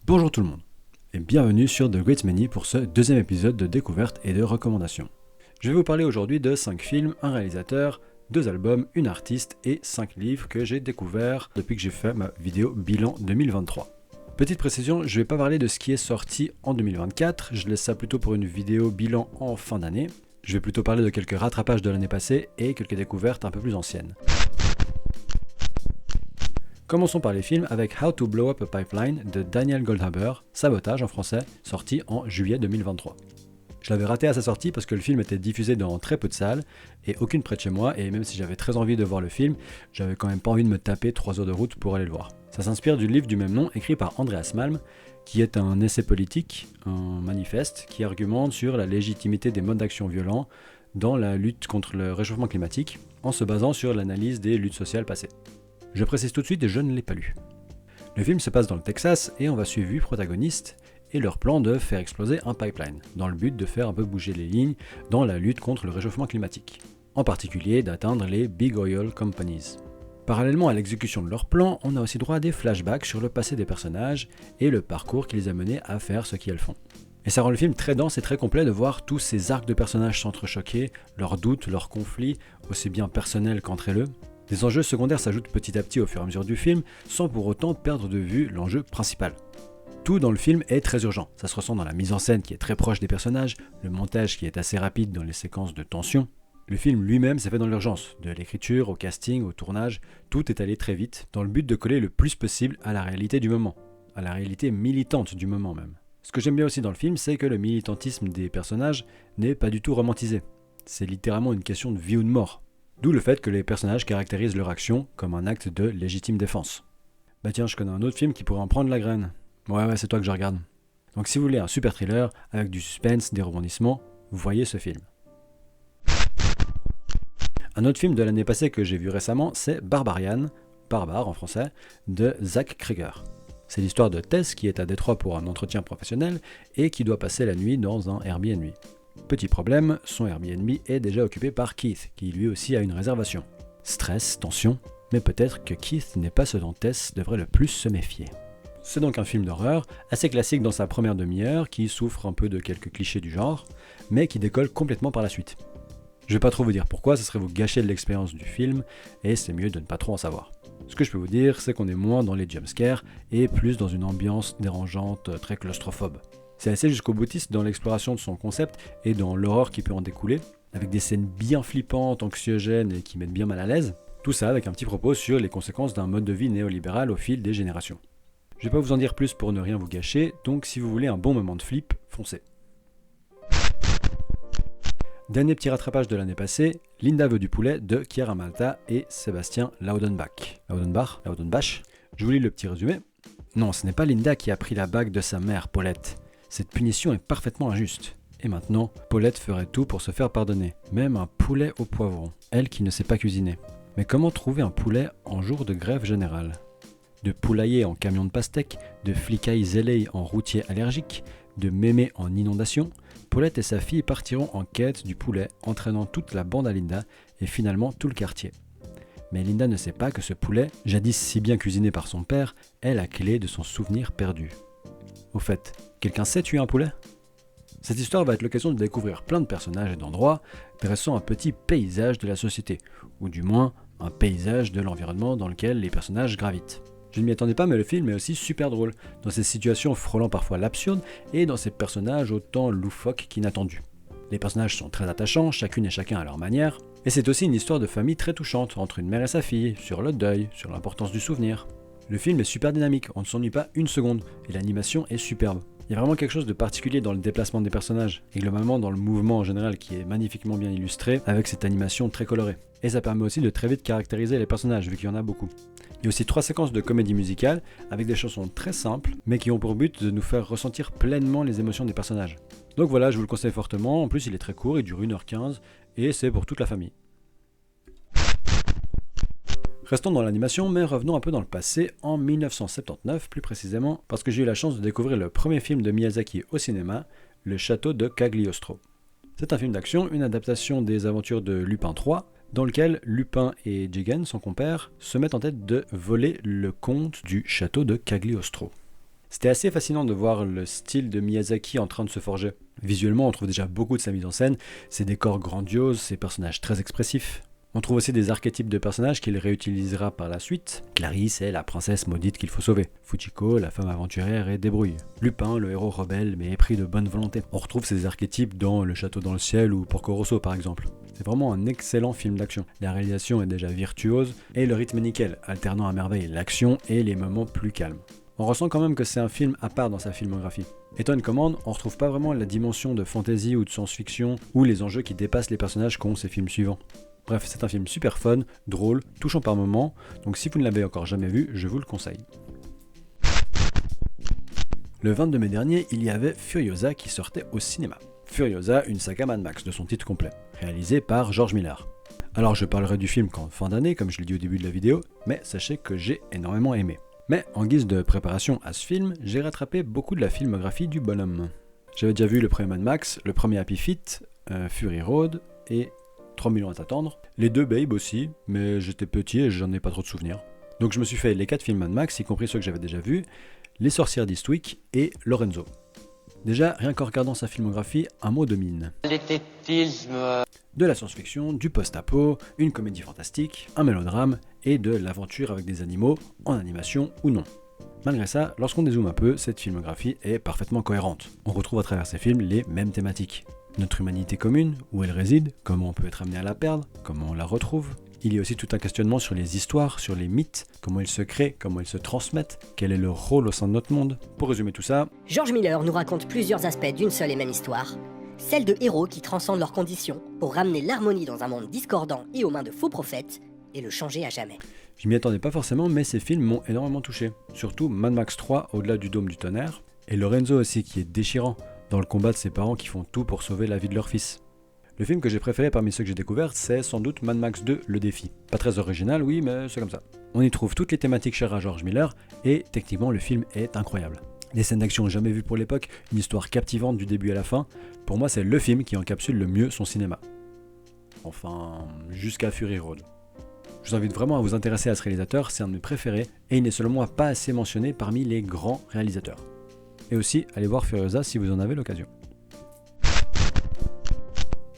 Bonjour tout le monde, et bienvenue sur The Great Many pour ce deuxième épisode de découverte et de recommandations. Je vais vous parler aujourd'hui de 5 films, un réalisateur, 2 albums, une artiste et 5 livres que j'ai découverts depuis que j'ai fait ma vidéo bilan 2023. Petite précision, je ne vais pas parler de ce qui est sorti en 2024, je laisse ça plutôt pour une vidéo bilan en fin d'année. Je vais plutôt parler de quelques rattrapages de l'année passée et quelques découvertes un peu plus anciennes. Commençons par les films avec How to Blow Up a Pipeline de Daniel Goldhaber, Sabotage en français, sorti en juillet 2023. Je l'avais raté à sa sortie parce que le film était diffusé dans très peu de salles et aucune près de chez moi, et même si j'avais très envie de voir le film, j'avais quand même pas envie de me taper 3 heures de route pour aller le voir. Ça s'inspire du livre du même nom écrit par Andreas Malm, qui est un essai politique, un manifeste, qui argumente sur la légitimité des modes d'action violents dans la lutte contre le réchauffement climatique, en se basant sur l'analyse des luttes sociales passées. Je précise tout de suite, je ne l'ai pas lu. Le film se passe dans le Texas et on va suivre 8 protagonistes et leur plan de faire exploser un pipeline, dans le but de faire un peu bouger les lignes dans la lutte contre le réchauffement climatique, en particulier d'atteindre les Big Oil Companies. Parallèlement à l'exécution de leur plan, on a aussi droit à des flashbacks sur le passé des personnages et le parcours qui les a menés à faire ce qu'elles font. Et ça rend le film très dense et très complet de voir tous ces arcs de personnages s'entrechoquer, leurs doutes, leurs conflits, aussi bien personnels qu'entre eux. Des enjeux secondaires s'ajoutent petit à petit au fur et à mesure du film, sans pour autant perdre de vue l'enjeu principal. Tout dans le film est très urgent, ça se ressent dans la mise en scène qui est très proche des personnages, le montage qui est assez rapide dans les séquences de tension. Le film lui-même s'est fait dans l'urgence, de l'écriture au casting, au tournage, tout est allé très vite, dans le but de coller le plus possible à la réalité du moment, à la réalité militante du moment même. Ce que j'aime bien aussi dans le film, c'est que le militantisme des personnages n'est pas du tout romantisé. C'est littéralement une question de vie ou de mort. D'où le fait que les personnages caractérisent leur action comme un acte de légitime défense. Bah tiens, je connais un autre film qui pourrait en prendre la graine. Ouais, c'est toi que je regarde. Donc si vous voulez un super thriller avec du suspense, des rebondissements, voyez ce film. Un autre film de l'année passée que j'ai vu récemment, c'est Barbarian, Barbare en français, de Zach Cregger. C'est l'histoire de Tess qui est à Détroit pour un entretien professionnel et qui doit passer la nuit dans un Airbnb. Petit problème, son Airbnb est déjà occupé par Keith, qui lui aussi a une réservation. Stress, tension, mais peut-être que Keith n'est pas ce dont Tess devrait le plus se méfier. C'est donc un film d'horreur, assez classique dans sa première demi-heure, qui souffre un peu de quelques clichés du genre, mais qui décolle complètement par la suite. Je vais pas trop vous dire pourquoi, ce serait vous gâcher de l'expérience du film, et c'est mieux de ne pas trop en savoir. Ce que je peux vous dire, c'est qu'on est moins dans les jumpscares, et plus dans une ambiance dérangeante, très claustrophobe. C'est assez jusqu'au boutiste dans l'exploration de son concept et dans l'horreur qui peut en découler, avec des scènes bien flippantes, anxiogènes et qui mettent bien mal à l'aise. Tout ça avec un petit propos sur les conséquences d'un mode de vie néolibéral au fil des générations. Je vais pas vous en dire plus pour ne rien vous gâcher, donc si vous voulez un bon moment de flip, foncez. Dernier petit rattrapage de l'année passée, Linda veut du poulet de Chiara Malta et Sébastien Laudenbach. Laudenbach. Je vous lis le petit résumé. Non, ce n'est pas Linda qui a pris la bague de sa mère, Paulette. Cette punition est parfaitement injuste. Et maintenant, Paulette ferait tout pour se faire pardonner, même un poulet au poivron, elle qui ne sait pas cuisiner. Mais comment trouver un poulet en jour de grève générale ? De poulailler en camion de pastèque, de flicailles zélées en routier allergique, de mémé en inondation, Paulette et sa fille partiront en quête du poulet, entraînant toute la bande à Linda et finalement tout le quartier. Mais Linda ne sait pas que ce poulet, jadis si bien cuisiné par son père, est la clé de son souvenir perdu. Au fait, quelqu'un sait tuer un poulet ? Cette histoire va être l'occasion de découvrir plein de personnages et d'endroits, dressant un petit paysage de la société, ou du moins un paysage de l'environnement dans lequel les personnages gravitent. Je ne m'y attendais pas, mais le film est aussi super drôle, dans ses situations frôlant parfois l'absurde et dans ses personnages autant loufoques qu'inattendus. Les personnages sont très attachants, chacune et chacun à leur manière, et c'est aussi une histoire de famille très touchante entre une mère et sa fille, sur le deuil, sur l'importance du souvenir. Le film est super dynamique, on ne s'ennuie pas une seconde, et l'animation est superbe. Il y a vraiment quelque chose de particulier dans le déplacement des personnages, et globalement dans le mouvement en général qui est magnifiquement bien illustré, avec cette animation très colorée. Et ça permet aussi de très vite caractériser les personnages, vu qu'il y en a beaucoup. Il y a aussi 3 séquences de comédie musicale, avec des chansons très simples, mais qui ont pour but de nous faire ressentir pleinement les émotions des personnages. Donc voilà, je vous le conseille fortement, en plus il est très court, il dure 1h15, et c'est pour toute la famille. Restons dans l'animation, mais revenons un peu dans le passé, en 1979 plus précisément, parce que j'ai eu la chance de découvrir le premier film de Miyazaki au cinéma, Le Château de Cagliostro. C'est un film d'action, une adaptation des aventures de Lupin III, dans lequel Lupin et Jigen, son compère, se mettent en tête de voler le comte du château de Cagliostro. C'était assez fascinant de voir le style de Miyazaki en train de se forger. Visuellement, on trouve déjà beaucoup de sa mise en scène, ses décors grandioses, ses personnages très expressifs. On trouve aussi des archétypes de personnages qu'il réutilisera par la suite. Clarisse est la princesse maudite qu'il faut sauver. Fujiko, la femme aventurière et débrouille. Lupin, le héros rebelle mais épris de bonne volonté. On retrouve ces archétypes dans Le Château dans le ciel ou Porco Rosso par exemple. C'est vraiment un excellent film d'action. La réalisation est déjà virtuose et le rythme est nickel, alternant à merveille l'action et les moments plus calmes. On ressent quand même que c'est un film à part dans sa filmographie. Étonne Command, on retrouve pas vraiment la dimension de fantasy ou de science-fiction ou les enjeux qui dépassent les personnages qu'ont ces films suivants. Bref, c'est un film super fun, drôle, touchant par moments, donc si vous ne l'avez encore jamais vu, je vous le conseille. Le 22 mai dernier, il y avait Furiosa qui sortait au cinéma. Furiosa, une saga Mad Max de son titre complet, réalisé par George Miller. Alors je parlerai du film qu'en fin d'année, comme je l'ai dit au début de la vidéo, mais sachez que j'ai énormément aimé. Mais en guise de préparation à ce film, j'ai rattrapé beaucoup de la filmographie du bonhomme. J'avais déjà vu le premier Mad Max, le premier Happy Feet, Fury Road et 3 millions à t'attendre. Les deux Babe aussi, mais j'étais petit et j'en ai pas trop de souvenirs. Donc je me suis fait les 4 films Mad Max, y compris ceux que j'avais déjà vus, Les Sorcières d'Eastwick et Lorenzo. Déjà, rien qu'en regardant sa filmographie, un mot domine. L'éthétisme. De la science-fiction, du post-apo, une comédie fantastique, un mélodrame et de l'aventure avec des animaux, en animation ou non. Malgré ça, lorsqu'on dézoome un peu, cette filmographie est parfaitement cohérente. On retrouve à travers ces films les mêmes thématiques. Notre humanité commune, où elle réside, comment on peut être amené à la perdre, comment on la retrouve. Il y a aussi tout un questionnement sur les histoires, sur les mythes, comment ils se créent, comment ils se transmettent, quel est leur rôle au sein de notre monde. Pour résumer tout ça, George Miller nous raconte plusieurs aspects d'une seule et même histoire. Celle de héros qui transcendent leurs conditions pour ramener l'harmonie dans un monde discordant et aux mains de faux prophètes et le changer à jamais. Je m'y attendais pas forcément, mais ces films m'ont énormément touché. Surtout Mad Max 3, Au-delà du dôme du tonnerre, et Lorenzo aussi qui est déchirant, dans le combat de ses parents qui font tout pour sauver la vie de leur fils. Le film que j'ai préféré parmi ceux que j'ai découverts, c'est sans doute Mad Max 2, Le Défi. Pas très original, oui, mais c'est comme ça. On y trouve toutes les thématiques chères à George Miller, et techniquement le film est incroyable. Des scènes d'action jamais vues pour l'époque, une histoire captivante du début à la fin, pour moi c'est le film qui encapsule le mieux son cinéma. Enfin, jusqu'à Fury Road. Je vous invite vraiment à vous intéresser à ce réalisateur, c'est un de mes préférés, et il n'est selon moi pas assez mentionné parmi les grands réalisateurs. Et aussi, allez voir Furiosa si vous en avez l'occasion.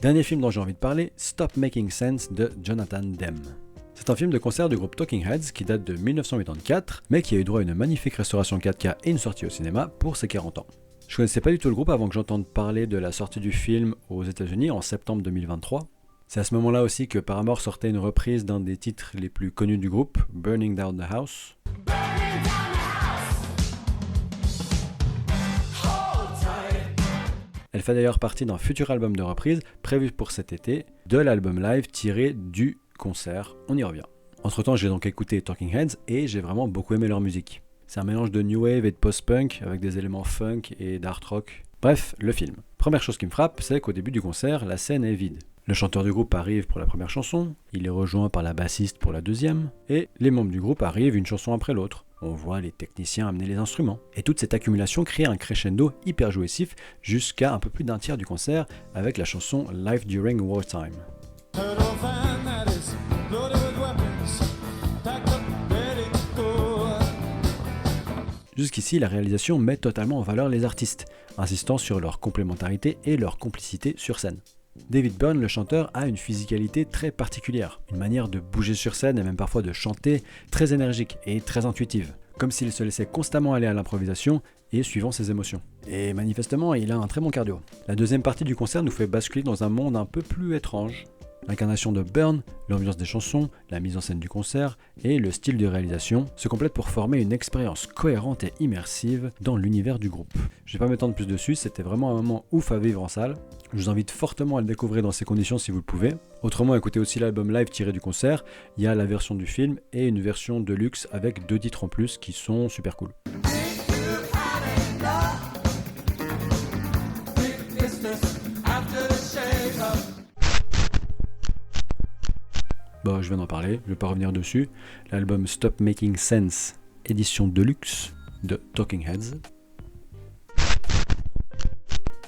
Dernier film dont j'ai envie de parler, Stop Making Sense de Jonathan Demme. C'est un film de concert du groupe Talking Heads qui date de 1984, mais qui a eu droit à une magnifique restauration 4K et une sortie au cinéma pour ses 40 ans. Je connaissais pas du tout le groupe avant que j'entende parler de la sortie du film aux États-Unis en septembre 2023. C'est à ce moment-là aussi que Paramore sortait une reprise d'un des titres les plus connus du groupe, Burning Down the House. Elle fait d'ailleurs partie d'un futur album de reprise prévu pour cet été, de l'album live tiré du concert. On y revient. Entre temps, j'ai donc écouté Talking Heads et j'ai vraiment beaucoup aimé leur musique. C'est un mélange de new wave et de post-punk avec des éléments funk et d'art rock. Bref, le film. Première chose qui me frappe, c'est qu'au début du concert, la scène est vide. Le chanteur du groupe arrive pour la première chanson, il est rejoint par la bassiste pour la deuxième, et les membres du groupe arrivent une chanson après l'autre. On voit les techniciens amener les instruments. Et toute cette accumulation crée un crescendo hyper jouissif jusqu'à un peu plus d'un tiers du concert avec la chanson Life During Wartime. Jusqu'ici, la réalisation met totalement en valeur les artistes, insistant sur leur complémentarité et leur complicité sur scène. David Byrne, le chanteur, a une physicalité très particulière, une manière de bouger sur scène et même parfois de chanter très énergique et très intuitive, comme s'il se laissait constamment aller à l'improvisation et suivant ses émotions. Et manifestement, il a un très bon cardio. La deuxième partie du concert nous fait basculer dans un monde un peu plus étrange. L'incarnation de Byrne, l'ambiance des chansons, la mise en scène du concert et le style de réalisation se complètent pour former une expérience cohérente et immersive dans l'univers du groupe. Je vais pas m'étendre plus dessus, c'était vraiment un moment ouf à vivre en salle. Je vous invite fortement à le découvrir dans ces conditions si vous le pouvez. Autrement, écoutez aussi l'album live tiré du concert, il y a la version du film et une version deluxe avec 2 titres en plus qui sont super cool. Bon, je viens d'en parler, je vais pas revenir dessus. L'album Stop Making Sense, édition deluxe de Talking Heads.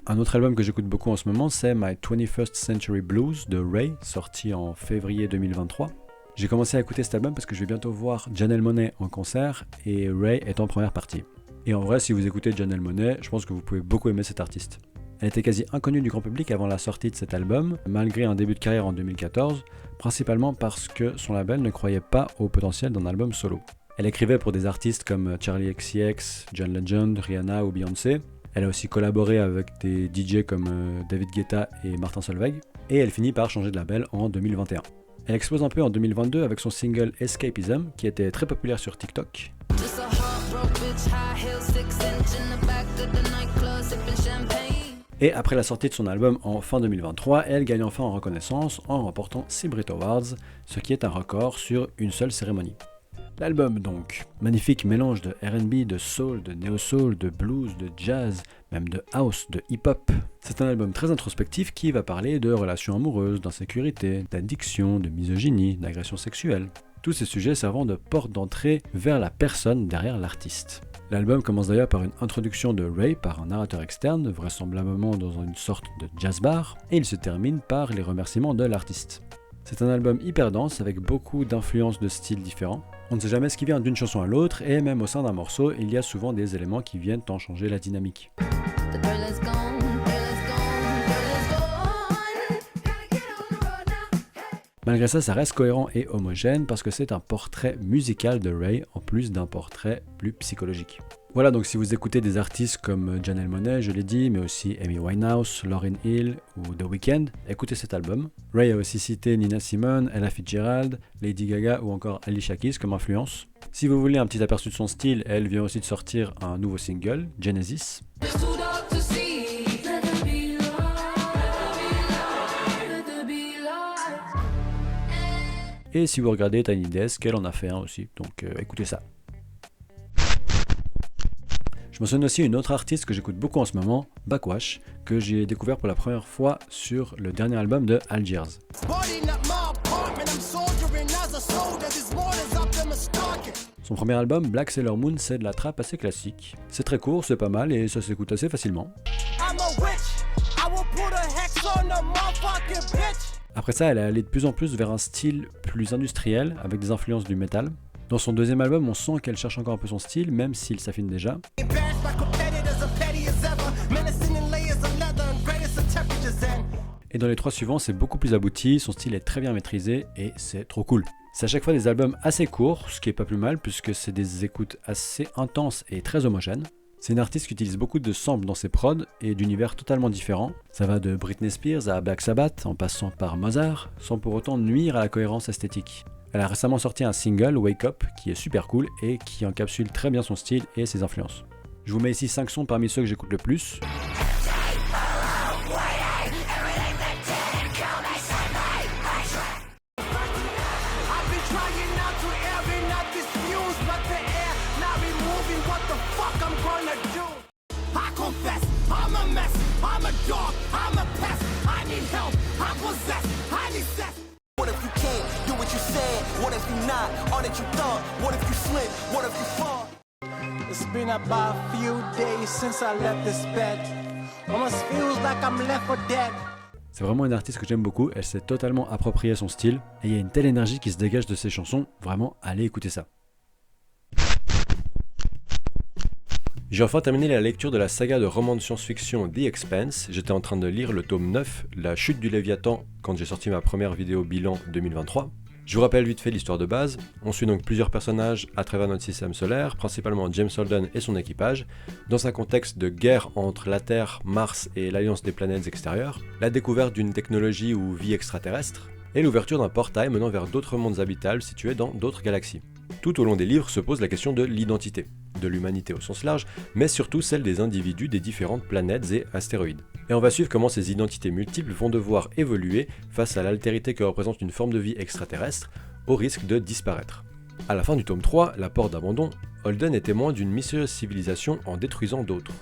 Un autre album que j'écoute beaucoup en ce moment, c'est My 21st Century Blues de Ray, sorti en février 2023. J'ai commencé à écouter cet album parce que je vais bientôt voir Janelle Monáe en concert et Ray est en première partie. Et en vrai, si vous écoutez Janelle Monáe, je pense que vous pouvez beaucoup aimer cet artiste. Elle était quasi inconnue du grand public avant la sortie de cet album, malgré un début de carrière en 2014, principalement parce que son label ne croyait pas au potentiel d'un album solo. Elle écrivait pour des artistes comme Charli XCX, John Legend, Rihanna ou Beyoncé. Elle a aussi collaboré avec des DJ comme David Guetta et Martin Solveig, et elle finit par changer de label en 2021. Elle explose un peu en 2022 avec son single Escapism, qui était très populaire sur TikTok. Et après la sortie de son album en fin 2023, elle gagne enfin en reconnaissance en remportant 6 Brit Awards, ce qui est un record sur une seule cérémonie. L'album donc, magnifique mélange de R&B, de soul, de neo-soul, de blues, de jazz, même de house, de hip-hop. C'est un album très introspectif qui va parler de relations amoureuses, d'insécurité, d'addiction, de misogynie, d'agression sexuelle. Tous ces sujets servant de porte d'entrée vers la personne derrière l'artiste. L'album commence d'ailleurs par une introduction de Ray par un narrateur externe, vraisemblablement dans une sorte de jazz bar, et il se termine par les remerciements de l'artiste. C'est un album hyper dense avec beaucoup d'influences de styles différents. On ne sait jamais ce qui vient d'une chanson à l'autre, et même au sein d'un morceau, il y a souvent des éléments qui viennent en changer la dynamique. Malgré ça, ça reste cohérent et homogène parce que c'est un portrait musical de Ray en plus d'un portrait plus psychologique. Voilà, donc si vous écoutez des artistes comme Janelle Monáe, je l'ai dit, mais aussi Amy Winehouse, Lauryn Hill ou The Weeknd, écoutez cet album. Ray a aussi cité Nina Simone, Ella Fitzgerald, Lady Gaga ou encore Alicia Keys comme influence. Si vous voulez un petit aperçu de son style, elle vient aussi de sortir un nouveau single, Genesis. Et si vous regardez Tiny Desk, elle en a fait un aussi, donc écoutez ça. Je mentionne aussi une autre artiste que j'écoute beaucoup en ce moment, Backwash, que j'ai découvert pour la première fois sur le dernier album de Algiers. Son premier album, Black Sailor Moon, c'est de la trap assez classique. C'est très court, c'est pas mal et ça s'écoute assez facilement. Après ça, elle est allée de plus en plus vers un style plus industriel, avec des influences du métal. Dans son deuxième album, on sent qu'elle cherche encore un peu son style, même s'il s'affine déjà. Et dans les trois suivants, c'est beaucoup plus abouti, son style est très bien maîtrisé et c'est trop cool. C'est à chaque fois des albums assez courts, ce qui est pas plus mal puisque c'est des écoutes assez intenses et très homogènes. C'est une artiste qui utilise beaucoup de samples dans ses prods et d'univers totalement différents. Ça va de Britney Spears à Black Sabbath en passant par Mozart, sans pour autant nuire à la cohérence esthétique. Elle a récemment sorti un single, Wake Up, qui est super cool et qui encapsule très bien son style et ses influences. Je vous mets ici 5 sons parmi ceux que j'écoute le plus. It's been about a few days since I left this bed. Almost feels like I'm left for dead. C'est vraiment une artiste que j'aime beaucoup, elle s'est totalement approprié son style, et il y a une telle énergie qui se dégage de ses chansons, vraiment, allez écouter ça. J'ai enfin terminé la lecture de la saga de romans de science-fiction The Expanse. J'étais en train de lire le tome 9, La chute du Léviathan, quand j'ai sorti ma première vidéo bilan 2023. Je vous rappelle vite fait l'histoire de base. On suit donc plusieurs personnages à travers notre système solaire, principalement James Holden et son équipage, dans un contexte de guerre entre la Terre, Mars et l'Alliance des planètes extérieures, la découverte d'une technologie ou vie extraterrestre, et l'ouverture d'un portail menant vers d'autres mondes habitables situés dans d'autres galaxies. Tout au long des livres se pose la question de l'identité, de l'humanité au sens large, mais surtout celle des individus des différentes planètes et astéroïdes. Et on va suivre comment ces identités multiples vont devoir évoluer face à l'altérité que représente une forme de vie extraterrestre, au risque de disparaître. À la fin du tome 3, La Porte d'Abandon, Holden est témoin d'une mystérieuse civilisation en détruisant d'autres.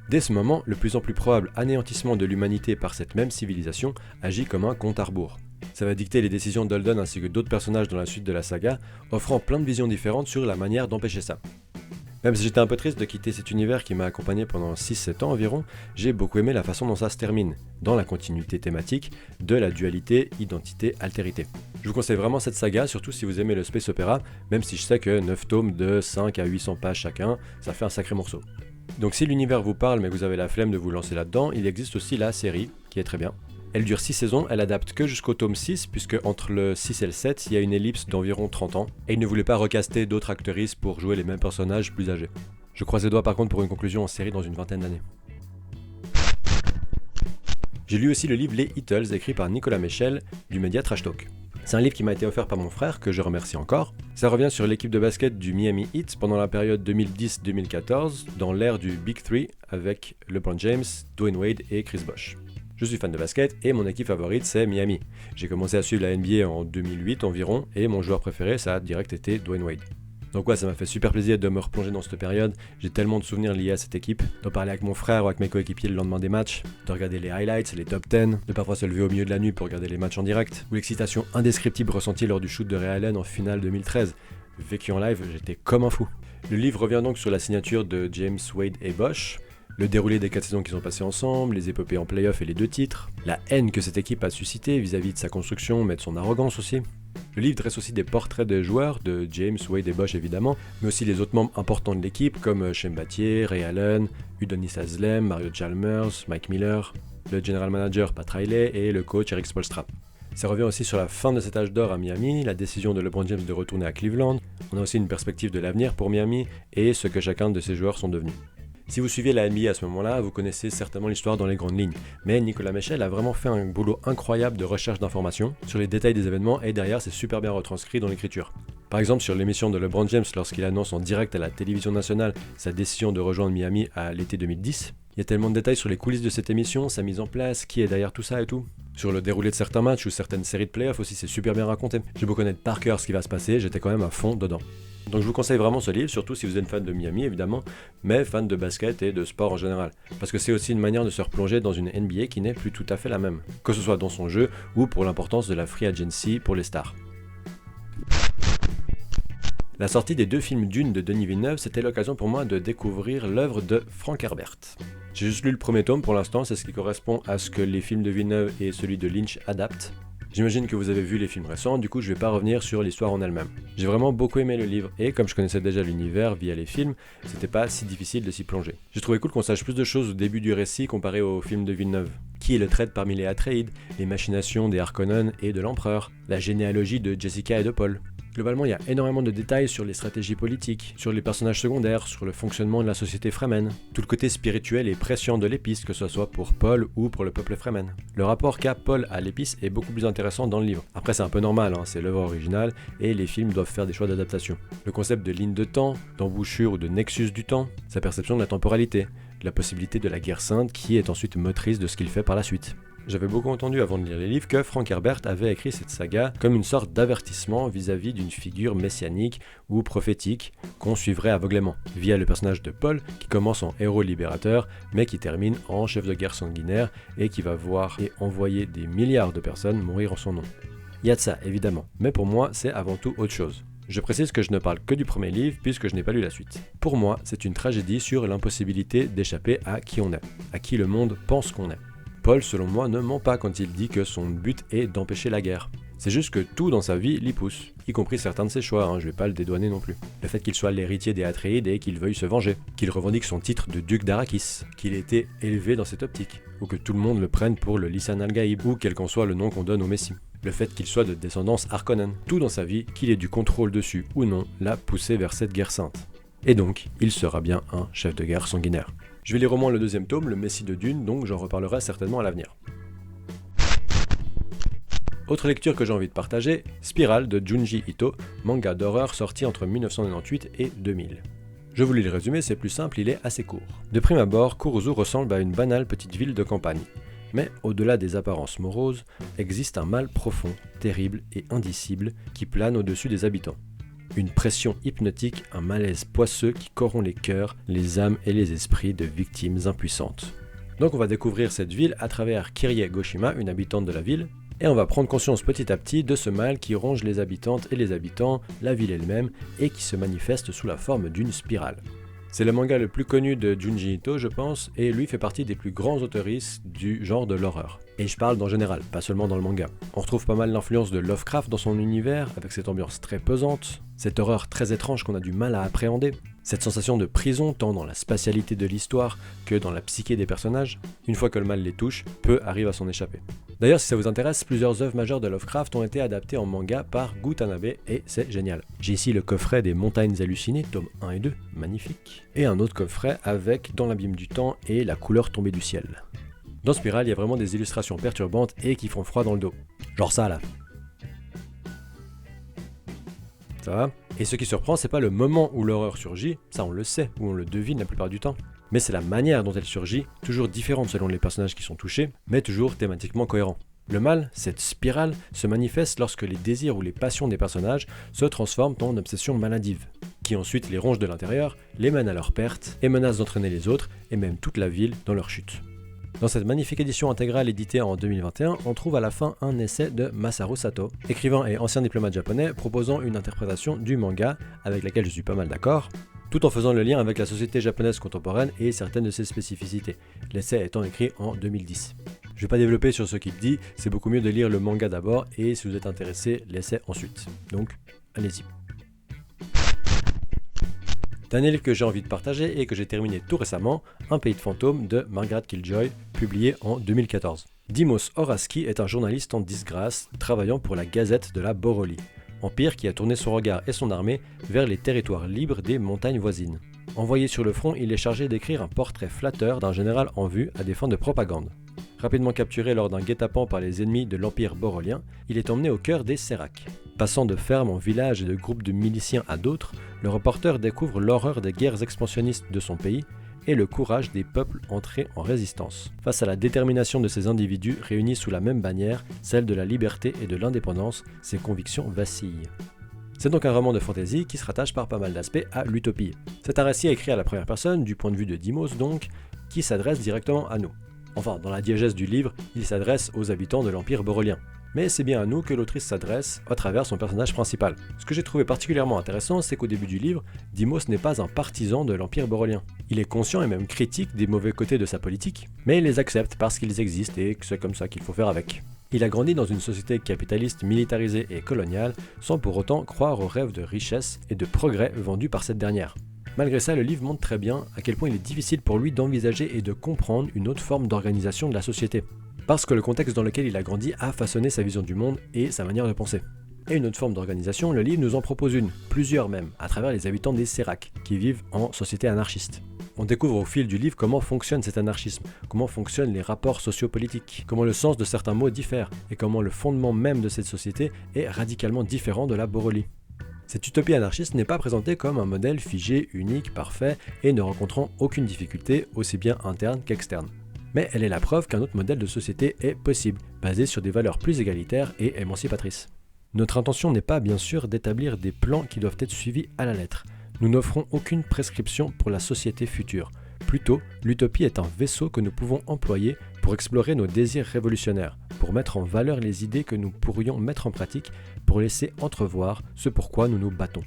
Dès ce moment, le plus en plus probable anéantissement de l'humanité par cette même civilisation agit comme un compte à rebours. Ça va dicter les décisions d'Holden ainsi que d'autres personnages dans la suite de la saga, offrant plein de visions différentes sur la manière d'empêcher ça. Même si j'étais un peu triste de quitter cet univers qui m'a accompagné pendant 6-7 ans environ, j'ai beaucoup aimé la façon dont ça se termine, dans la continuité thématique de la dualité identité-altérité. Je vous conseille vraiment cette saga, surtout si vous aimez le space opéra, même si je sais que 9 tomes de 5 à 800 pages chacun, ça fait un sacré morceau. Donc si l'univers vous parle mais que vous avez la flemme de vous lancer là-dedans, il existe aussi la série, qui est très bien. Elle dure 6 saisons, elle adapte que jusqu'au tome 6, puisque entre le 6 et le 7, il y a une ellipse d'environ 30 ans, et il ne voulait pas recaster d'autres actrices pour jouer les mêmes personnages plus âgés. Je croise les doigts par contre pour une conclusion en série dans une vingtaine d'années. J'ai lu aussi le livre Les Heatles, écrit par Nicolas Michel, du média Trash Talk. C'est un livre qui m'a été offert par mon frère, que je remercie encore. Ça revient sur l'équipe de basket du Miami Heat pendant la période 2010-2014, dans l'ère du Big Three, avec LeBron James, Dwayne Wade et Chris Bosh. Je suis fan de basket et mon équipe favorite c'est Miami. J'ai commencé à suivre la NBA en 2008 environ et mon joueur préféré ça a direct été Dwayne Wade. Donc ouais, ça m'a fait super plaisir de me replonger dans cette période, j'ai tellement de souvenirs liés à cette équipe, d'en parler avec mon frère ou avec mes coéquipiers le lendemain des matchs, de regarder les highlights, les top 10, de parfois se lever au milieu de la nuit pour regarder les matchs en direct, ou l'excitation indescriptible ressentie lors du shoot de Ray Allen en finale 2013. Vécu en live, j'étais comme un fou. Le livre revient donc sur la signature de James, Wade et Bosh, le déroulé des 4 saisons qu'ils ont passées ensemble, les épopées en play-off et les 2 titres, la haine que cette équipe a suscité vis-à-vis de sa construction mais de son arrogance aussi. Le livre dresse aussi des portraits de joueurs, de James, Wade et Bosh évidemment, mais aussi les autres membres importants de l'équipe comme Shem Battier, Ray Allen, Udonis Haslem, Mario Chalmers, Mike Miller, le general manager Pat Riley et le coach Eric Spoelstra. Ça revient aussi sur la fin de cet âge d'or à Miami, la décision de LeBron James de retourner à Cleveland, on a aussi une perspective de l'avenir pour Miami et ce que chacun de ses joueurs sont devenus. Si vous suiviez la NBA à ce moment-là, vous connaissez certainement l'histoire dans les grandes lignes, mais Nicolas Michel a vraiment fait un boulot incroyable de recherche d'informations sur les détails des événements et derrière c'est super bien retranscrit dans l'écriture. Par exemple sur l'émission de LeBron James lorsqu'il annonce en direct à la télévision nationale sa décision de rejoindre Miami à l'été 2010, il y a tellement de détails sur les coulisses de cette émission, sa mise en place, qui est derrière tout ça et tout. Sur le déroulé de certains matchs ou certaines séries de playoffs aussi, c'est super bien raconté. J'ai beau connaître par cœur ce qui va se passer, j'étais quand même à fond dedans. Donc je vous conseille vraiment ce livre, surtout si vous êtes fan de Miami évidemment, mais fan de basket et de sport en général. Parce que c'est aussi une manière de se replonger dans une NBA qui n'est plus tout à fait la même, que ce soit dans son jeu ou pour l'importance de la free agency pour les stars. La sortie des 2 films Dune de Denis Villeneuve, c'était l'occasion pour moi de découvrir l'œuvre de Frank Herbert. J'ai juste lu le premier tome pour l'instant, c'est ce qui correspond à ce que les films de Villeneuve et celui de Lynch adaptent. J'imagine que vous avez vu les films récents, du coup je vais pas revenir sur l'histoire en elle-même. J'ai vraiment beaucoup aimé le livre, et comme je connaissais déjà l'univers via les films, c'était pas si difficile de s'y plonger. J'ai trouvé cool qu'on sache plus de choses au début du récit comparé au film de Villeneuve. Qui est le traître parmi les Atreides, les machinations des Harkonnen et de l'Empereur, la généalogie de Jessica et de Paul. Globalement, il y a énormément de détails sur les stratégies politiques, sur les personnages secondaires, sur le fonctionnement de la société Fremen, tout le côté spirituel et prescient de l'épice, que ce soit pour Paul ou pour le peuple Fremen. Le rapport qu'a Paul à l'épice est beaucoup plus intéressant dans le livre. Après, c'est un peu normal, c'est l'œuvre originale et les films doivent faire des choix d'adaptation. Le concept de ligne de temps, d'embouchure ou de nexus du temps, sa perception de la temporalité, de la possibilité de la guerre sainte qui est ensuite motrice de ce qu'il fait par la suite. J'avais beaucoup entendu avant de lire les livres que Frank Herbert avait écrit cette saga comme une sorte d'avertissement vis-à-vis d'une figure messianique ou prophétique qu'on suivrait aveuglément, via le personnage de Paul qui commence en héros libérateur mais qui termine en chef de guerre sanguinaire et qui va voir et envoyer des milliards de personnes mourir en son nom. Il y a de ça évidemment, mais pour moi c'est avant tout autre chose. Je précise que je ne parle que du premier livre puisque je n'ai pas lu la suite. Pour moi, c'est une tragédie sur l'impossibilité d'échapper à qui on est, à qui le monde pense qu'on est. Paul, selon moi, ne ment pas quand il dit que son but est d'empêcher la guerre. C'est juste que tout dans sa vie l'y pousse, y compris certains de ses choix, je vais pas le dédouaner non plus. Le fait qu'il soit l'héritier des Atreides et qu'il veuille se venger, qu'il revendique son titre de duc d'Arrakis, qu'il ait été élevé dans cette optique, ou que tout le monde le prenne pour le Lisan al-Gaïb, ou quel qu'en soit le nom qu'on donne au Messie. Le fait qu'il soit de descendance Harkonnen, tout dans sa vie, qu'il ait du contrôle dessus ou non, l'a poussé vers cette guerre sainte. Et donc, il sera bien un chef de guerre sanguinaire. Je vais lire au moins le 2e tome, le Messie de Dune, donc j'en reparlerai certainement à l'avenir. Autre lecture que j'ai envie de partager, Spiral de Junji Ito, manga d'horreur sorti entre 1998 et 2000. Je vous lis le résumé, c'est plus simple, il est assez court. De prime abord, Kuruzu ressemble à une banale petite ville de campagne. Mais au-delà des apparences moroses, existe un mal profond, terrible et indicible qui plane au-dessus des habitants. Une pression hypnotique, un malaise poisseux qui corrompt les cœurs, les âmes et les esprits de victimes impuissantes. Donc on va découvrir cette ville à travers Kirie Goshima, une habitante de la ville, et on va prendre conscience petit à petit de ce mal qui ronge les habitantes et les habitants, la ville elle-même, et qui se manifeste sous la forme d'une spirale. C'est le manga le plus connu de Junji Ito, je pense, et lui fait partie des plus grands auteuristes du genre de l'horreur. Et je parle d'en général, pas seulement dans le manga. On retrouve pas mal l'influence de Lovecraft dans son univers, avec cette ambiance très pesante, cette horreur très étrange qu'on a du mal à appréhender, cette sensation de prison tant dans la spatialité de l'histoire que dans la psyché des personnages. Une fois que le mal les touche, peu arrivent à s'en échapper. D'ailleurs, si ça vous intéresse, plusieurs œuvres majeures de Lovecraft ont été adaptées en manga par Gu Tanabe et c'est génial. J'ai ici le coffret des Montagnes hallucinées, tomes 1 et 2, magnifique, et un autre coffret avec Dans l'abîme du temps et La couleur tombée du ciel. Dans Spiral, il y a vraiment des illustrations perturbantes et qui font froid dans le dos. Genre ça là. Ça va ? Et ce qui surprend, c'est pas le moment où l'horreur surgit, ça on le sait, ou on le devine la plupart du temps, mais c'est la manière dont elle surgit, toujours différente selon les personnages qui sont touchés, mais toujours thématiquement cohérent. Le mal, cette spirale, se manifeste lorsque les désirs ou les passions des personnages se transforment en obsessions maladives, qui ensuite les rongent de l'intérieur, les mènent à leur perte, et menacent d'entraîner les autres, et même toute la ville, dans leur chute. Dans cette magnifique édition intégrale éditée en 2021, on trouve à la fin un essai de Masaru Sato, écrivain et ancien diplomate japonais, proposant une interprétation du manga, avec laquelle je suis pas mal d'accord, tout en faisant le lien avec la société japonaise contemporaine et certaines de ses spécificités, l'essai étant écrit en 2010. Je vais pas développer sur ce qu'il dit, c'est beaucoup mieux de lire le manga d'abord et si vous êtes intéressé, l'essai ensuite. Donc, allez-y. D'un livre que j'ai envie de partager et que j'ai terminé tout récemment, Un pays de fantômes de Margaret Killjoy, publié en 2014. Dimos Horaski est un journaliste en disgrâce travaillant pour la Gazette de la Borolie, empire qui a tourné son regard et son armée vers les territoires libres des montagnes voisines. Envoyé sur le front, il est chargé d'écrire un portrait flatteur d'un général en vue à des fins de propagande. Rapidement capturé lors d'un guet-apens par les ennemis de l'Empire borolien, il est emmené au cœur des Séracs. Passant de fermes en villages et de groupes de miliciens à d'autres, le reporter découvre l'horreur des guerres expansionnistes de son pays et le courage des peuples entrés en résistance. Face à la détermination de ces individus réunis sous la même bannière, celle de la liberté et de l'indépendance, ses convictions vacillent. C'est donc un roman de fantasy qui se rattache par pas mal d'aspects à l'utopie. C'est un récit écrit à la première personne, du point de vue de Dimos donc, qui s'adresse directement à nous. Enfin, dans la diégèse du livre, il s'adresse aux habitants de l'Empire borolien. Mais c'est bien à nous que l'autrice s'adresse à travers son personnage principal. Ce que j'ai trouvé particulièrement intéressant, c'est qu'au début du livre, Dimos n'est pas un partisan de l'Empire borolien. Il est conscient et même critique des mauvais côtés de sa politique, mais il les accepte parce qu'ils existent et que c'est comme ça qu'il faut faire avec. Il a grandi dans une société capitaliste militarisée et coloniale, sans pour autant croire aux rêves de richesse et de progrès vendus par cette dernière. Malgré ça, le livre montre très bien à quel point il est difficile pour lui d'envisager et de comprendre une autre forme d'organisation de la société. Parce que le contexte dans lequel il a grandi a façonné sa vision du monde et sa manière de penser. Et une autre forme d'organisation, le livre nous en propose une, plusieurs même, à travers les habitants des Séracs, qui vivent en société anarchiste. On découvre au fil du livre comment fonctionne cet anarchisme, comment fonctionnent les rapports sociopolitiques, comment le sens de certains mots diffère, et comment le fondement même de cette société est radicalement différent de la Borolie. Cette utopie anarchiste n'est pas présentée comme un modèle figé, unique, parfait, et ne rencontrant aucune difficulté, aussi bien interne qu'externe. Mais elle est la preuve qu'un autre modèle de société est possible, basé sur des valeurs plus égalitaires et émancipatrices. Notre intention n'est pas bien sûr d'établir des plans qui doivent être suivis à la lettre. Nous n'offrons aucune prescription pour la société future. Plutôt, l'utopie est un vaisseau que nous pouvons employer pour explorer nos désirs révolutionnaires, pour mettre en valeur les idées que nous pourrions mettre en pratique, pour laisser entrevoir ce pourquoi nous nous battons.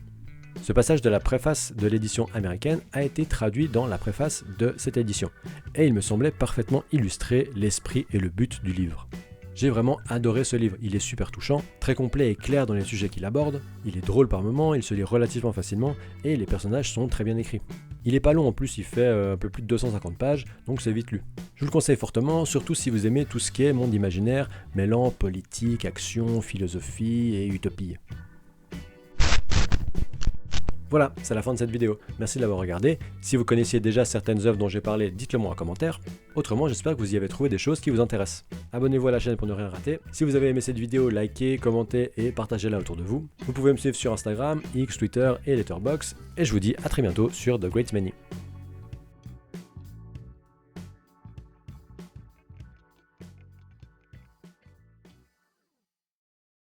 Ce passage de la préface de l'édition américaine a été traduit dans la préface de cette édition, et il me semblait parfaitement illustrer l'esprit et le but du livre. J'ai vraiment adoré ce livre, il est super touchant, très complet et clair dans les sujets qu'il aborde, il est drôle par moments, il se lit relativement facilement, et les personnages sont très bien écrits. Il est pas long en plus, il fait un peu plus de 250 pages, donc c'est vite lu. Je vous le conseille fortement, surtout si vous aimez tout ce qui est monde imaginaire, mêlant politique, action, philosophie et utopie. Voilà, c'est la fin de cette vidéo. Merci de l'avoir regardé. Si vous connaissiez déjà certaines œuvres dont j'ai parlé, dites-le moi en commentaire. Autrement, j'espère que vous y avez trouvé des choses qui vous intéressent. Abonnez-vous à la chaîne pour ne rien rater. Si vous avez aimé cette vidéo, likez, commentez et partagez-la autour de vous. Vous pouvez me suivre sur Instagram, X, Twitter et Letterboxd. Et je vous dis à très bientôt sur The Great Many.